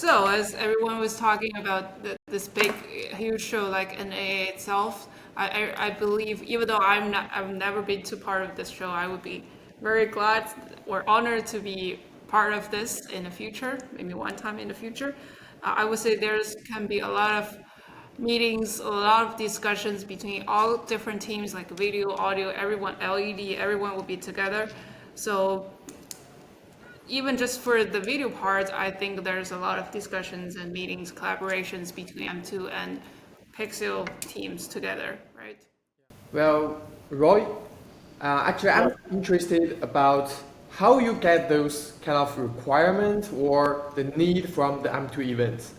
So, as everyone was talking about this big, huge show like NAA itself, I believe even though I've never been to part of this show, I would be very glad or honored to be part of this in the future, maybe one time in the future. I would say there's can be a lot of meetings, a lot of discussions between all different teams, like video, audio, everyone, LED, everyone will be together. So even just for the video part, I think there's a lot of discussions and meetings, collaborations between M2 and Pixel teams together, right? Well, Roy, actually, I'm interested about how you get those kind of requirements or the need from the M2 events.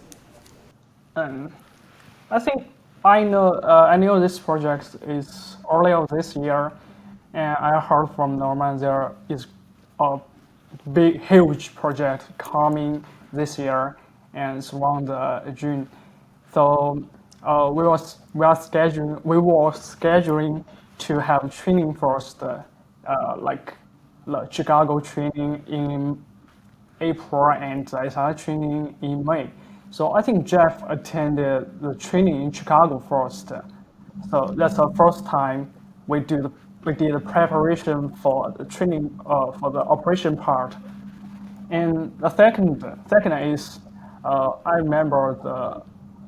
Um, I think I knew this project is earlier this year, and I heard from Norman there is a big, huge project coming this year, and it's around June. So we were scheduling to have training first, like the Chicago training in April and the SI training in May. So I think Jeff attended the training in Chicago first. So that's the first time we did the preparation for the training for the operation part. And the second is I remember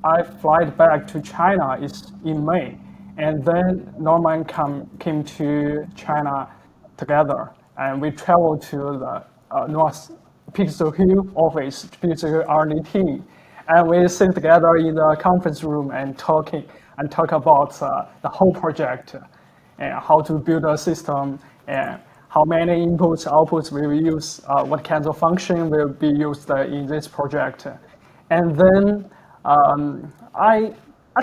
I fly back to China is in May, and then Norman came to China together, and we traveled to the North Pixelhue office, Pixelhue R&D team, and we sit together in the conference room and talk about the whole project and how to build a system and how many inputs, outputs we will use, what kinds of function will be used in this project. And then I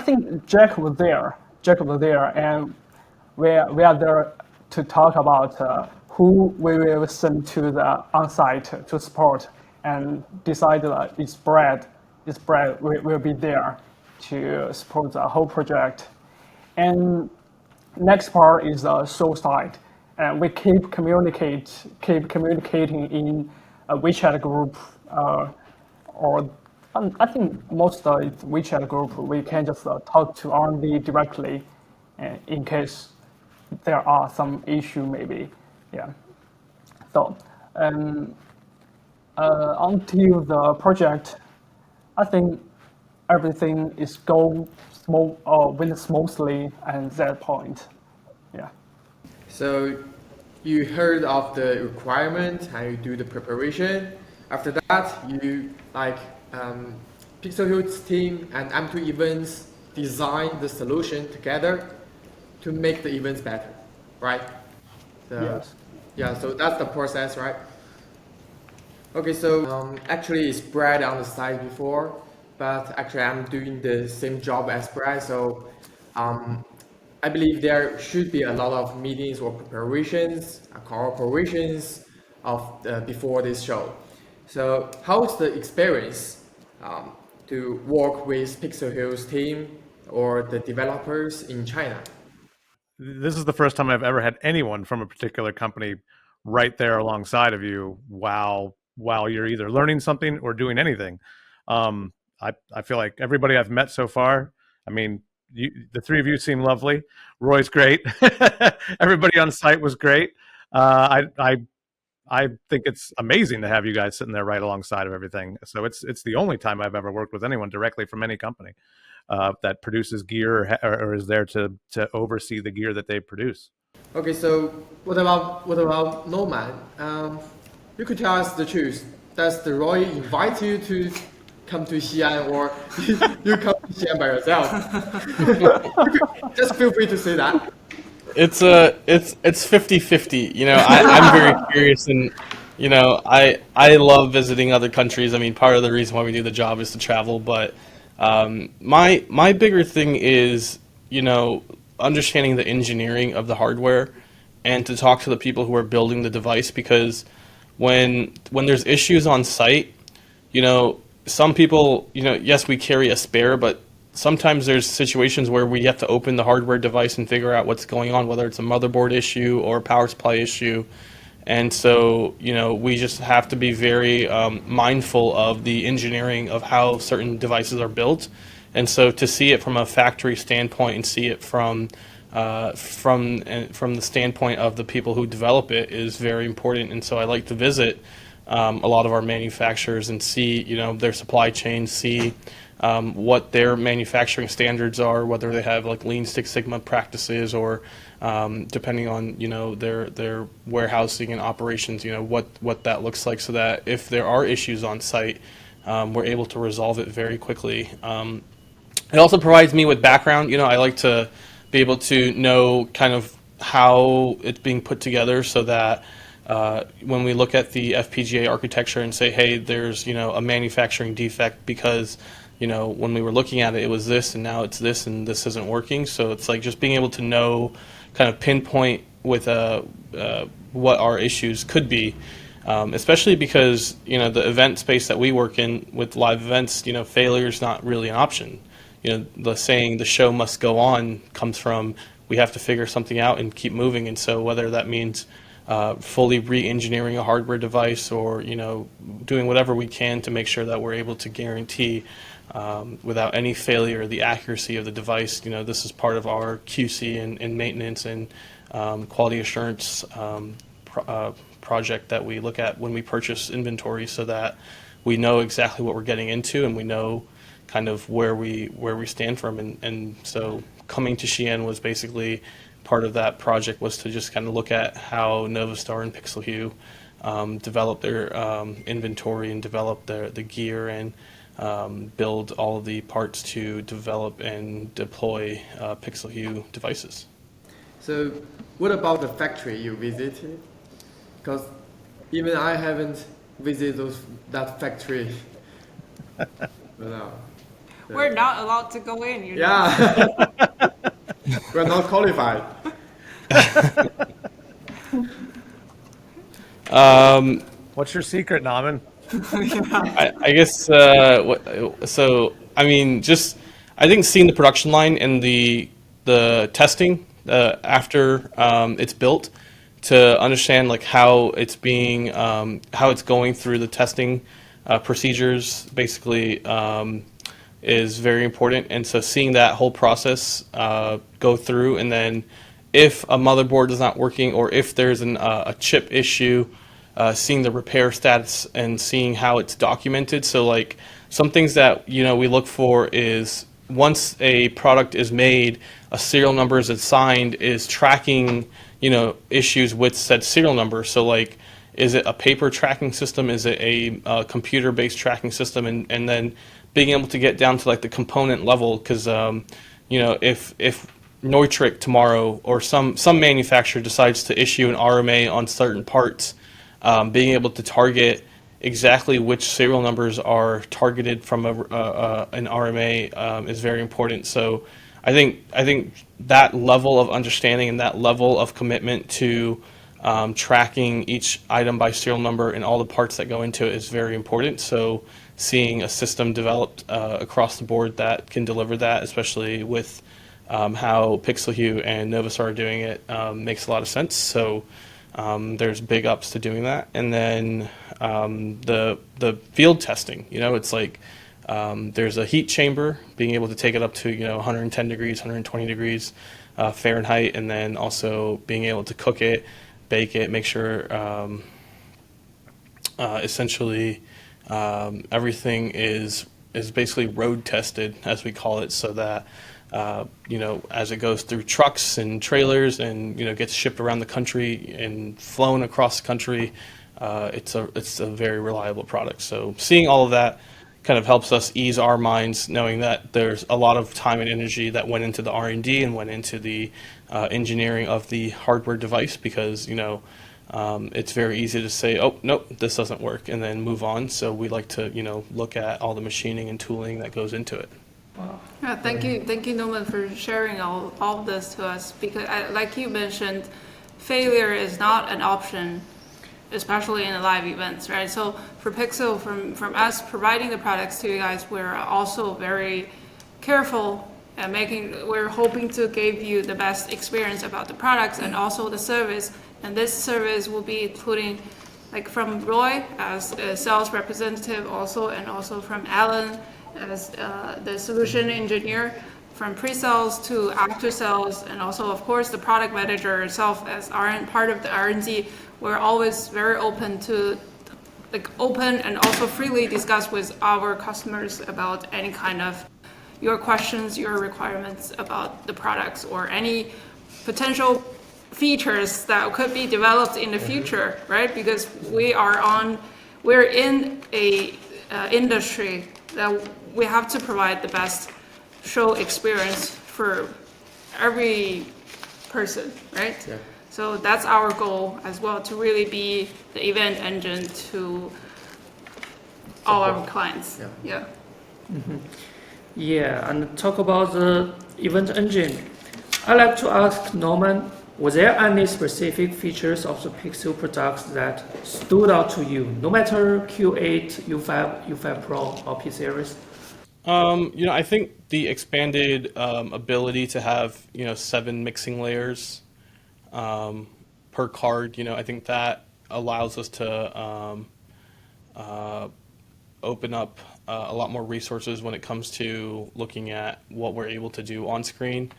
think Jack was there. And we are there to talk about who we will send to the on-site to support, and decide that it's Brad will be there to support the whole project. And next part is the show side, and we keep communicating in a WeChat group, or I think most of the WeChat group we can just talk to R&D directly, in case there are some issue maybe, yeah. So until the project, I think everything is went smoothly at that point, yeah. So you heard of the requirement and you do the preparation. After that, you Pixelhue's team and M2 events design the solution together to make the events better, right? So, Yes. Yeah, so that's the process, right? Okay, so actually it's Brad on the side before, but actually I'm doing the same job as Brad, so I believe there should be a lot of meetings or preparations, cooperations before this show. So how's the experience to work with Pixelhue's team or the developers in China? This is the first time I've ever had anyone from a particular company right there alongside of you while you're either learning something or doing anything. I feel like everybody I've met so far, I mean, the three of you seem lovely. Roy's great. Everybody on site was great. I think it's amazing to have you guys sitting there right alongside of everything. So it's the only time I've ever worked with anyone directly from any company that produces gear or is there to oversee the gear that they produce. Okay, so what about Norman? You could tell us the truth. Does the Roy invite you to come to Xi'an, or you come to Xi'an by yourself? Just feel free to say that. It's 50-50. You know, I'm very curious, and you know, I love visiting other countries. I mean, part of the reason why we do the job is to travel, but my bigger thing is, you know, understanding the engineering of the hardware and to talk to the people who are building the device, because when there's issues on site, you know, some people, you know, yes, we carry a spare, but sometimes there's situations where we have to open the hardware device and figure out what's going on, whether it's a motherboard issue or a power supply issue. And so, we just have to be very mindful of the engineering of how certain devices are built. And so to see it from a factory standpoint and see it from the standpoint of the people who develop it is very important. And so I like to visit a lot of our manufacturers and see, their supply chain, see what their manufacturing standards are, whether they have like Lean Six Sigma practices or depending on their warehousing and operations, what that looks like, so that if there are issues on site, we're able to resolve it very quickly. It also provides me with background. I like to be able to know kind of how it's being put together, so that when we look at the FPGA architecture and say, hey, there's a manufacturing defect because when we were looking at it, it was this, and now it's this, and this isn't working. So it's like just being able to know, kind of pinpoint with what our issues could be, especially because the event space that we work in with live events, failure is not really an option. The saying "the show must go on" comes from we have to figure something out and keep moving. And so whether that means fully re-engineering a hardware device or doing whatever we can to make sure that we're able to guarantee without any failure the accuracy of the device. This is part of our QC and maintenance and quality assurance project that we look at when we purchase inventory, so that we know exactly what we're getting into and we know kind of where we stand from. And so coming to Xi'an was basically part of that project, was to just kind of look at how Novastar and Pixelhue develop their inventory and develop the gear and build all of the parts to develop and deploy Pixelhue devices. So what about the factory you visited? Because even I haven't visited that factory. No. We're not allowed to go in, you know. Yeah. We're not qualified. What's your secret, Naman? I guess I think seeing the production line and the testing after it's built, to understand like how it's going through the testing procedures basically is very important. And so seeing that whole process go through, and then if a motherboard is not working or if there's a chip issue, seeing the repair status and seeing how it's documented. So like some things that we look for is, once a product is made, a serial number is assigned, is tracking issues with said serial number. So like, is it a paper tracking system? Is it a computer-based tracking system? And then being able to get down to like the component level, because if Neutrik tomorrow or some manufacturer decides to issue an RMA on certain parts, being able to target exactly which serial numbers are targeted from an RMA is very important. So I think that level of understanding and that level of commitment to tracking each item by serial number and all the parts that go into it is very important. So seeing a system developed across the board that can deliver that, especially with how Pixelhue and Novastar are doing it, makes a lot of sense. So there's big ups to doing that. And then the field testing, it's like there's a heat chamber, being able to take it up to 110 degrees, 120 degrees Fahrenheit, and then also being able to cook it, bake it, make sure essentially everything is basically road tested, as we call it, so that as it goes through trucks and trailers and gets shipped around the country and flown across the country, it's a very reliable product. So seeing all of that kind of helps us ease our minds, knowing that there's a lot of time and energy that went into the R&D and went into the engineering of the hardware device, because it's very easy to say, oh nope, this doesn't work, and then move on. So we like to look at all the machining and tooling that goes into it. Yeah, thank you, Norman, for sharing all of this to us. Because, like you mentioned, failure is not an option, especially in the live events, right? So for Pixel, from us providing the products to you guys, we're also very careful and we're hoping to give you the best experience about the products and also the service, And this service will be including like from Roy as a sales representative also, and also from Alan as the solution engineer, from pre-sales to after sales, and also of course the product manager itself as part of the R&D. We're always very open to open and also freely discuss with our customers about any kind of your questions, your requirements about the products, or any potential features that could be developed in the future, right? Because we're in a industry that we have to provide the best show experience for every person, right? Yeah. So that's our goal as well, to really be the event engine to all our clients. Yeah. Yeah, and talk about the event engine. I'd like to ask Norman, were there any specific features of the Pixel products that stood out to you, no matter Q8, U5, U5 Pro, or P series? I think the expanded ability to have 7 mixing layers per card, I think that allows us to open up a lot more resources when it comes to looking at what we're able to do on screen.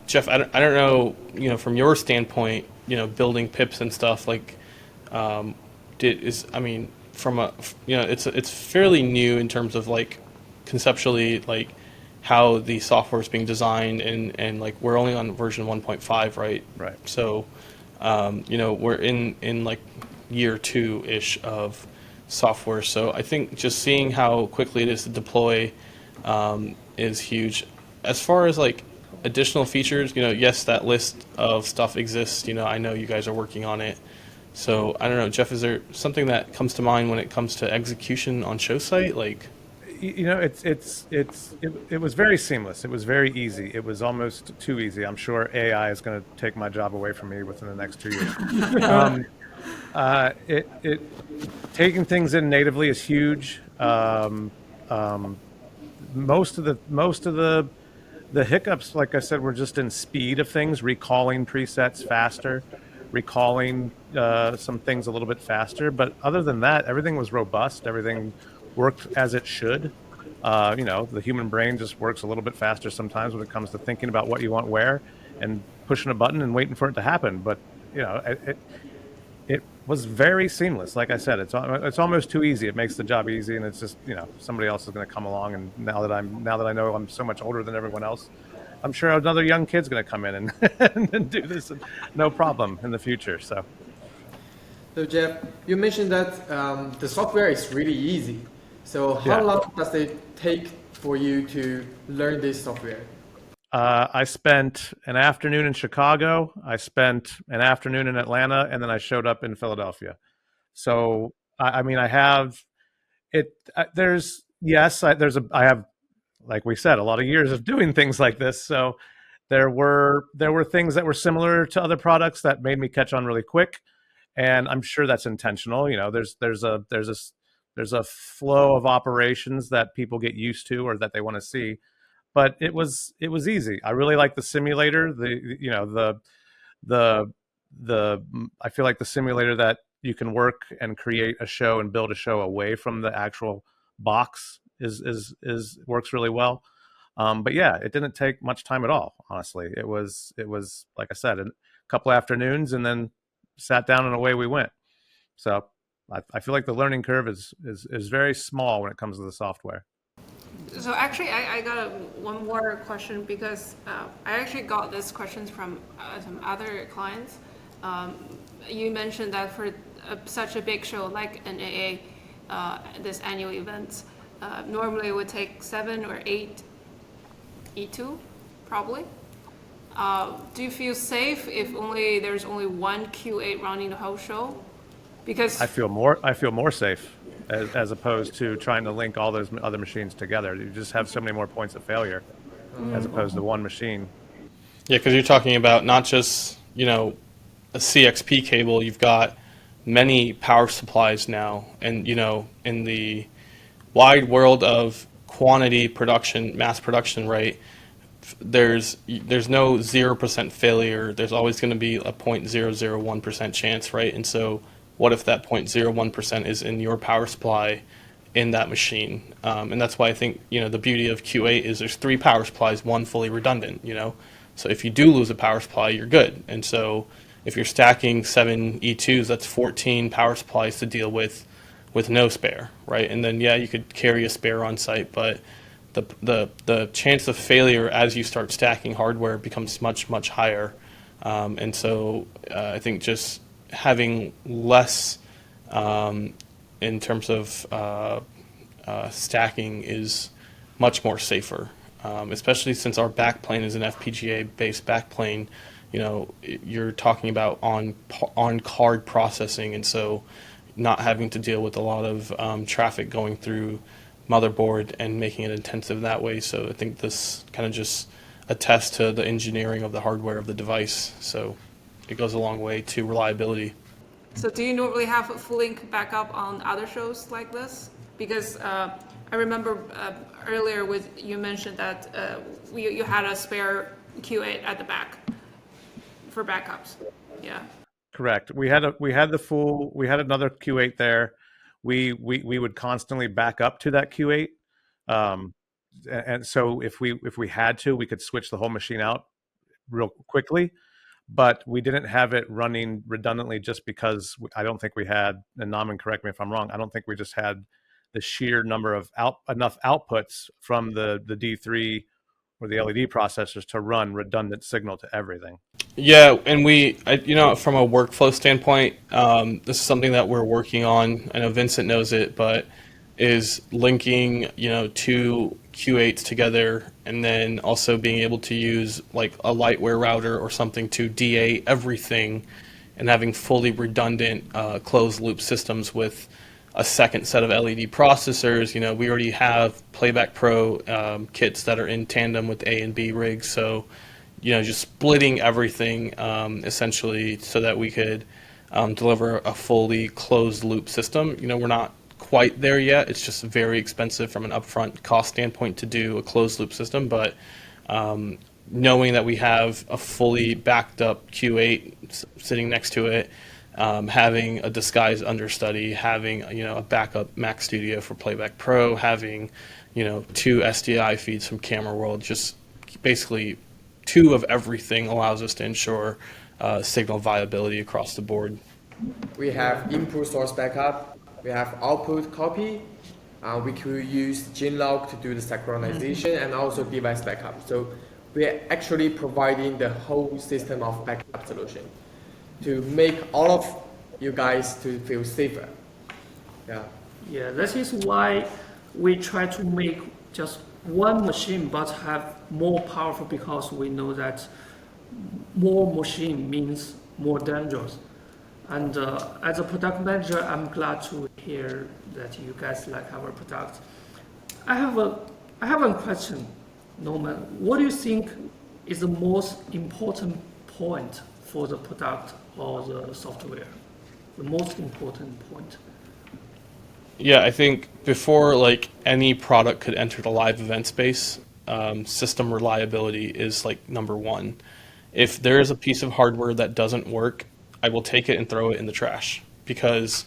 Jeff, I don't know, from your standpoint, building pips and stuff like, it's fairly new in terms of like conceptually like how the software is being designed, and like we're only on version 1.5, right? Right. So, we're in like year 2-ish of software. So I think just seeing how quickly it is to deploy is huge. As far as like additional features, yes, that list of stuff exists. I know you guys are working on it. So I don't know, Jeff, is there something that comes to mind when it comes to execution on show site? Like, it was very seamless. It was very easy. It was almost too easy. I'm sure AI is going to take my job away from me within the next 2 years. Taking things in natively is huge. Most of the hiccups, like I said, were just in speed of things, recalling presets faster, recalling some things a little bit faster. But other than that, everything was robust. Everything worked as it should. The human brain just works a little bit faster sometimes when it comes to thinking about what you want where and pushing a button and waiting for it to happen. But it was very seamless. Like I said, it's almost too easy. It makes the job easy, and it's just somebody else is going to come along. And now that I know I'm so much older than everyone else, I'm sure another young kid's going to come in and do this, no problem in the future. So Jeff, you mentioned that the software is really easy. So how long does it take for you to learn this software? I spent an afternoon in Chicago. I spent an afternoon in Atlanta, and then I showed up in Philadelphia. So I have it. I have, like we said, a lot of years of doing things like this. So there were things that were similar to other products that made me catch on really quick, and I'm sure that's intentional. There's a flow of operations that people get used to or that they want to see. But it was easy. I really like the simulator. I feel like the simulator that you can work and create a show and build a show away from the actual box is works really well. But yeah, it didn't take much time at all. Honestly, it was like I said, a couple afternoons, and then sat down and away we went. So I feel like the learning curve is very small when it comes to the software. So actually, I got one more question, because I actually got this questions from some other clients. You mentioned that for such a big show like NAA, this annual event, normally it would take 7 or 8 E2, probably. Do you feel safe if there's only one Q8 running the whole show? Because I feel more safe as opposed to trying to link all those other machines together. You just have so many more points of failure as opposed to one machine. Yeah, because you're talking about not just a CXP cable. You've got many power supplies now, and in the wide world of quantity production, mass production, right? there's no 0% failure. There's always going to be a 0.001% chance, right? And so what if that 0.01% is in your power supply in that machine? And that's why I think, the beauty of Q8 is there's 3 power supplies, 1 fully redundant, So if you do lose a power supply, you're good. And so if you're stacking 7 E2s, that's 14 power supplies to deal with no spare, right? And then, you could carry a spare on site, but the chance of failure as you start stacking hardware becomes much, much higher. And so I think just having less in terms of stacking is much more safer, especially since our backplane is an FPGA-based backplane. You're talking about on card processing, and so not having to deal with a lot of traffic going through motherboard and making it intensive that way. So I think this kind of just attests to the engineering of the hardware of the device. So it goes a long way to reliability. So do you normally have a full link backup on other shows like this? Because I remember earlier you mentioned that you had a spare Q8 at the back for backups. Yeah. Correct. We had another Q8 there. We would constantly back up to that Q8, and so if we had to, we could switch the whole machine out real quickly. But we didn't have it running redundantly just because I don't think we had, and Naman, correct me if I'm wrong, I don't think we just had the sheer number of enough outputs from the D3 or the LED processors to run redundant signal to everything. Yeah, and from a workflow standpoint, this is something that we're working on. I know Vincent knows it, but is linking, 2 Q8s together, and then also being able to use like a Lightware router or something to DA everything, and having fully redundant closed loop systems with a second set of LED processors. We already have Playback Pro kits that are in tandem with A and B rigs, so just splitting everything essentially so that we could deliver a fully closed loop system. We're not quite there yet. It's just very expensive from an upfront cost standpoint to do a closed loop system, but knowing that we have a fully backed up Q8 sitting next to it, having a disguised understudy, having a backup Mac Studio for Playback Pro, having 2 SDI feeds from Camera World, just basically 2 of everything allows us to ensure signal viability across the board. We have input source backup, we have output copy, we could use Ginlog to do the synchronization, and also device backup. So we are actually providing the whole system of backup solution to make all of you guys to feel safer. Yeah, that is why we try to make just one machine but have more powerful, because we know that more machine means more dangerous. And as a product manager, I'm glad to hear that you guys like our product. I have a question, Norman. What do you think is the most important point for the product or the software? The most important point? Yeah, I think before any product could enter the live event space, system reliability is number 1. If there is a piece of hardware that doesn't work, I will take it and throw it in the trash, because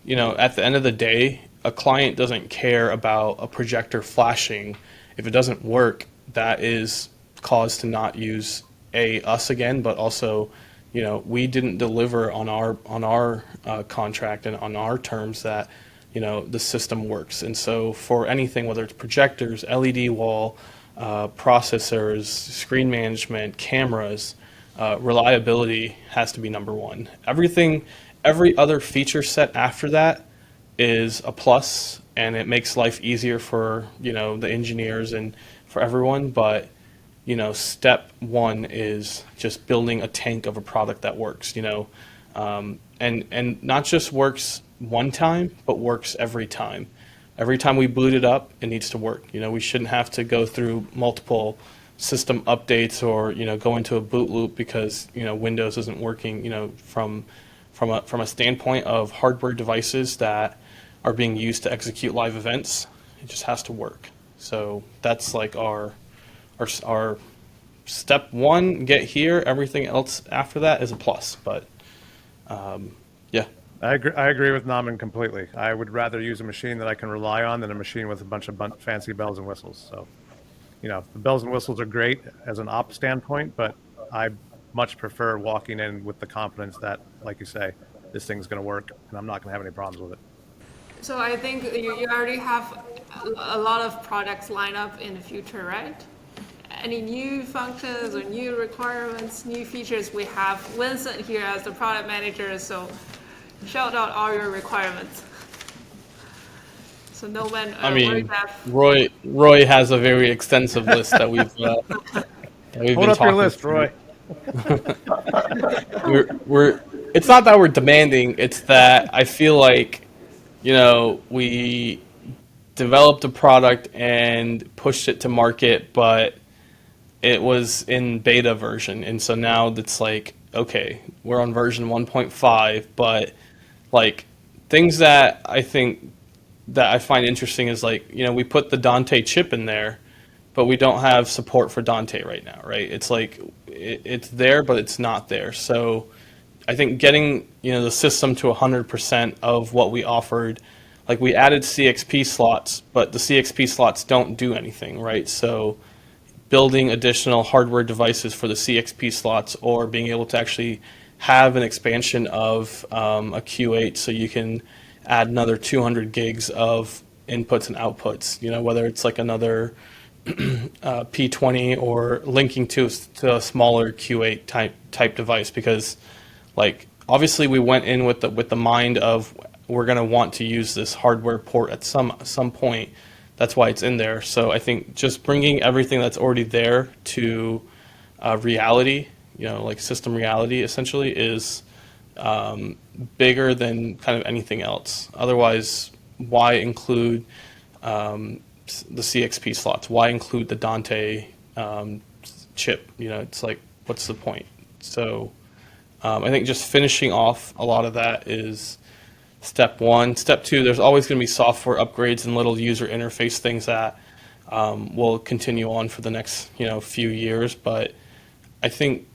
at the end of the day, a client doesn't care about a projector flashing. If it doesn't work, that is cause to not use us again, but also we didn't deliver on our contract and on our terms that the system works. And so for anything, whether it's projectors, LED wall, processors, screen management, cameras, reliability has to be number 1. Every other feature set after that is a plus, and it makes life easier for the engineers and for everyone. But step 1 is just building a tank of a product that works. And not just works one time, but works every time. Every time we boot it up, it needs to work. We shouldn't have to go through multiple system updates or go into a boot loop because Windows isn't working. From a standpoint of hardware devices that are being used to execute live events, it just has to work. So that's our step one, get here. Everything else after that is a plus. But yeah. I agree with Naman completely. I would rather use a machine that I can rely on than a machine with a bunch of fancy bells and whistles. So, the bells and whistles are great as an op standpoint, but I much prefer walking in with the confidence that, like you say, this thing's going to work and I'm not going to have any problems with it. So I think you already have a lot of products lined up in the future, right? Any new functions or new requirements, new features? We have Vincent here as the product manager, so shout out all your requirements. So no man. I mean, Roy has a very extensive list that we've Hold been up your talking list, through. Roy. we're it's not that we're demanding, it's that I feel like we developed a product and pushed it to market, but it was in beta version, and so now it's like, okay, we're on version 1.5, but like things that I find interesting is like, we put the Dante chip in there, but we don't have support for Dante right now, right? It's like it's there, but it's not there. So I think getting the system to 100% of what we offered, like we added CXP slots, but the CXP slots don't do anything, right? So building additional hardware devices for the CXP slots, or being able to actually have an expansion of a Q8 so you can add another 200 gigs of inputs and outputs, whether it's like another P20 or linking to a smaller Q8 type device, because like obviously we went in with the mind of we're going to want to use this hardware port at some point. That's why it's in there. So I think just bringing everything that's already there to reality, like system reality essentially, is bigger than kind of anything else. Otherwise, why include the CXP slots? Why include the Dante chip? It's like, what's the point? So I think just finishing off a lot of that is step one. Step two, there's always going to be software upgrades and little user interface things that will continue on for the next few years. But I think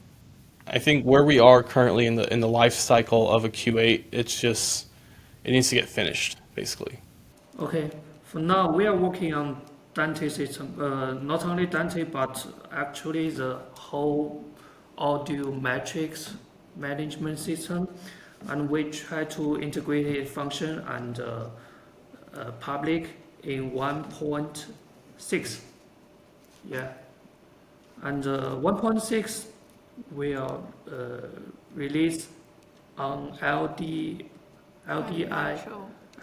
where we are currently in the life cycle of a Q8, it needs to get finished basically. Okay, for now we are working on Dante system. Not only Dante, but actually the whole audio matrix management system, and we try to integrate it function and public in 1.6. Yeah, and 1.6 will release on LDI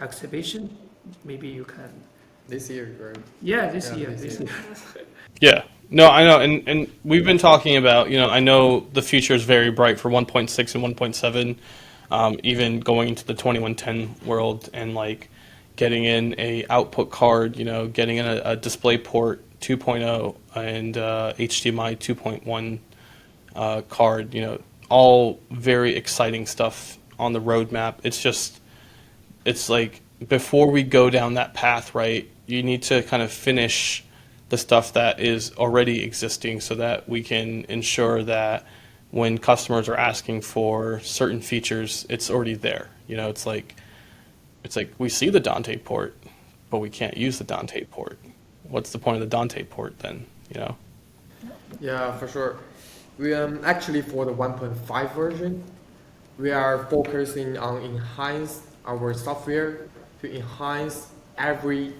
exhibition. Maybe you can. This year, right? Yeah, this Yeah, year. this This year. year. Yeah, no, I know, and we've been talking about, I know the future is very bright for 1.6 and 1.7, even going into the 2110 world, and like getting in a output card, getting in a display port 2.0 and HDMI 2.1 card, all very exciting stuff on the roadmap. It's like, before we go down that path, right, you need to kind of finish the stuff that is already existing so that we can ensure that when customers are asking for certain features, it's already there. It's like we see the Dante port, but we can't use the Dante port. What's the point of the Dante port then, Yeah, for sure. We actually, for the 1.5 version, we are focusing on enhance our software to enhance every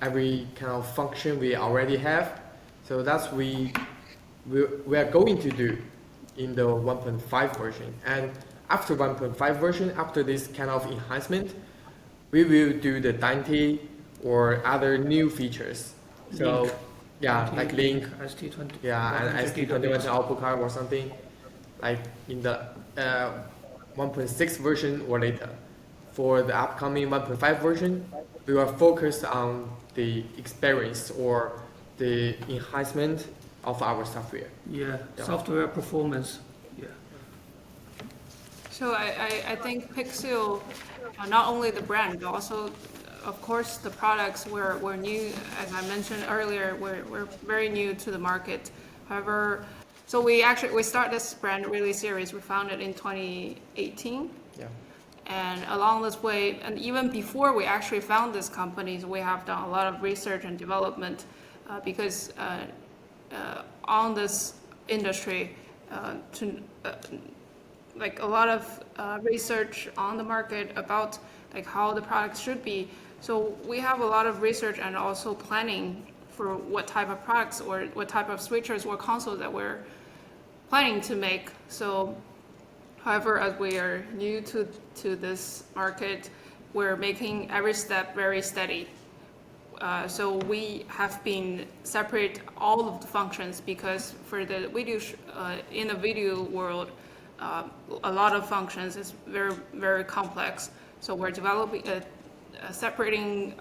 kind of function we already have. So that's we are going to do in the 1.5 version. And after 1.5 version, after this kind of enhancement, we will do the Dante or other new features. So Link. yeah, like Link, ST20. yeah, and ST21 output card or something, like in the 1.6 version or later. For the upcoming 1.5 version, we will focus on the experience or the enhancement of our software. Yeah, Yeah. software performance. Yeah. So I think Pixel, not only the brand, but also, of course, the products were new. As I mentioned earlier, we're very new to the market. However, so we start this brand release series. We founded in 2018. Yeah. And along this way, and even before we actually found this company, we have done a lot of research and development because on this industry, like a lot of research on the market about like how the products should be. So we have a lot of research and also planning for what type of products or what type of switchers or consoles that we're planning to make. So however, as we are new to this market, we're making every step very steady. So we have been separate all of the functions because for the video, in the video world, a lot of functions is very, very complex. So we're developing, separating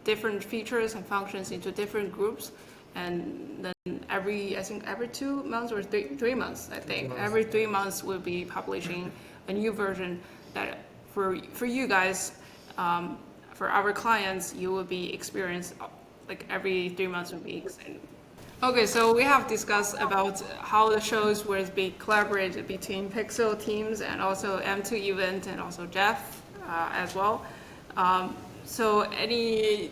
different features and functions into different groups. And then I think every 2 months or 3 months, I think, every 3 months we'll be publishing a new version that for you guys, for our clients, you will be experienced like every 3 months will be exciting. Okay, so we have discussed about how the shows will be collaborated between Pixel teams and also M2 event and also Jeff as well. So any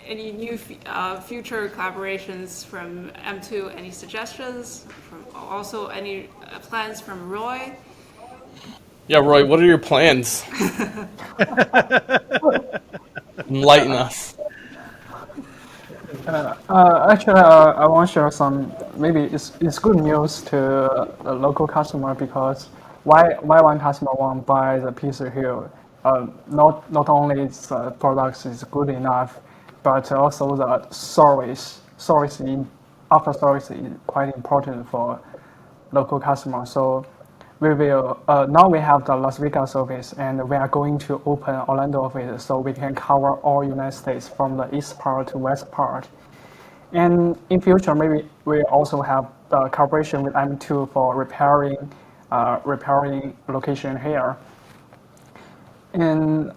new future collaborations from M2? Any suggestions? Also, any plans from Roy? Yeah, Roy, what are your plans? Enlighten us. Actually, I want to share some. Maybe it's good news to the local customer because why one customer won't buy the Pixelhue? Not only its products is good enough, but also the service after service is quite important for local customers. So we will now we have the Las Vegas office and we are going to open Orlando office so we can cover all United States from the east part to west part. And in future, maybe we also have the cooperation with M2 for repairing location here. And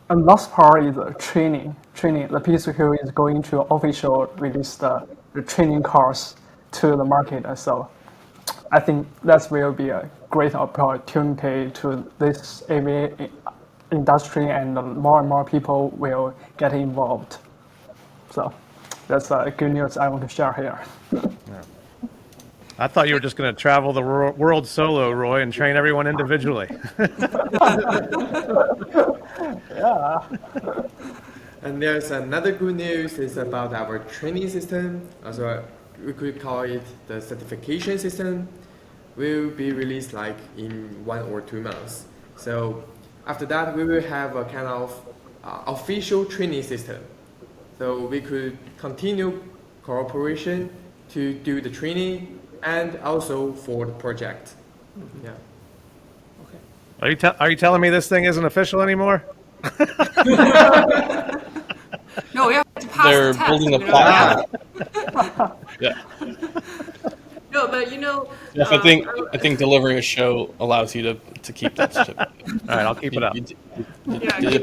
last part is training. The Pixelhue is going to officially release the training course to the market. So I think that will be a great opportunity to this AV industry, and more and more people will get involved. So that's good news I want to share here. I thought you were just going to travel the world solo, Roy, and train everyone individually. Yeah. And there's another good news is about our training system. Also, we could call it the certification system. Will be released like in 1 or 2 months. So after that, we will have a kind of official training system. So we could continue cooperation to do the training and also for the project. Yeah. Are you telling me this thing isn't official anymore? No, we have to pass They're the test. building a you know? platform. Yeah. No, but you know. Jeff, I think delivering a show allows you to keep that certificate. All right, I'll keep it up.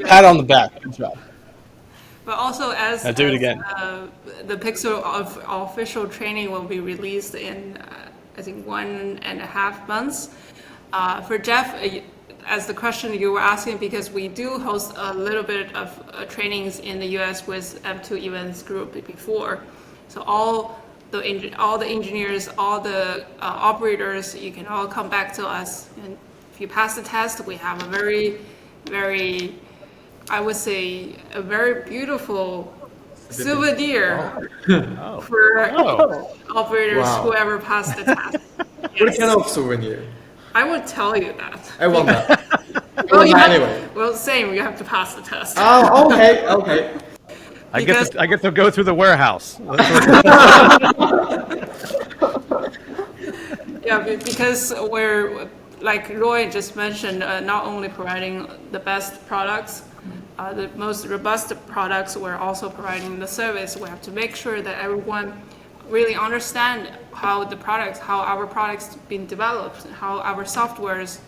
Pat on the back. Good job. But also, as Now do it again. The Pixel official training will be released in, I think, 1.5 months. For Jeff, as the question you were asking, because we do host a little bit of trainings in the US with M2 Events Group before. So all the engineers, all the operators, you can all come back to us. And if you pass the test, we have a very, very, I would say, a very beautiful souvenir for operators, whoever passed the test. What kind of souvenir? I would tell you that. I want that. Anyway. Well, same. You have to pass the test. Oh, okay. I get to go through the warehouse. Yeah, because we're, like Roy just mentioned, not only providing the best products, the most robust products, we're also providing the service. We have to make sure that everyone really understand how our products been developed, how our softwares,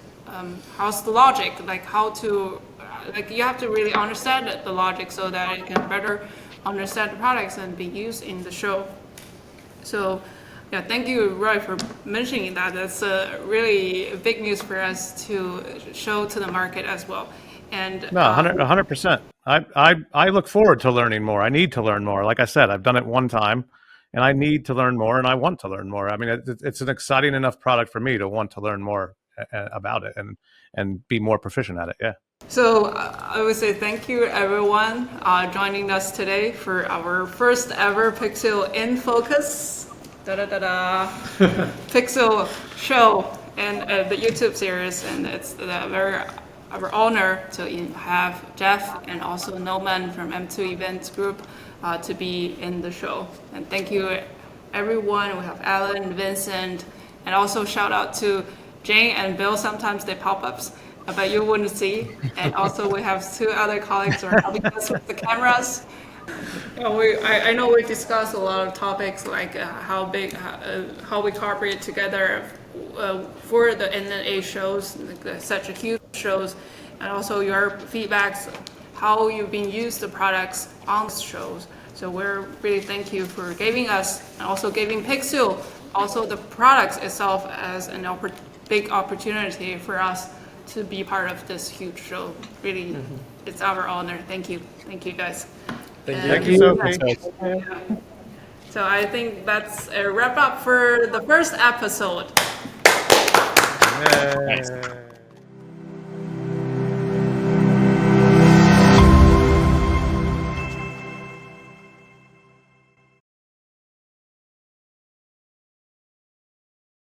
how's the logic, like how to, like you have to really understand the logic so that you can better understand the products and be used in the show. So Yeah, thank you, Roy, for mentioning that. That's really big news for us to show to the market as well. And No, 100%. I look forward to learning more. I need to learn more. Like I said, I've done it one time, and I need to learn more, and I want to learn more. I mean, it's an exciting enough product for me to want to learn more about it and be more proficient at it. Yeah. so I would say thank you, everyone, joining us today for our first ever Pixel in Focus. Pixel show and the YouTube series, and it's our honor to have Jeff and also Noman from M2 Events Group to be in the show. And thank you, everyone. We have Alan, Vincent, and also shout out to Jane and Bill. Sometimes they pop ups, but you wouldn't see. And also we have 2 other colleagues who are helping us with the cameras. I know we discussed a lot of topics like how we cooperate together for the NAA shows, like such a huge shows, and also your feedbacks, how you've been used the products on the shows. So we're really thank you for giving us and also giving Pixel also the products itself as a big opportunity for us to be part of this huge show. Really, it's our honor. Thank you guys. Thank you so much. So I think that's a wrap up for the first episode. Yeah.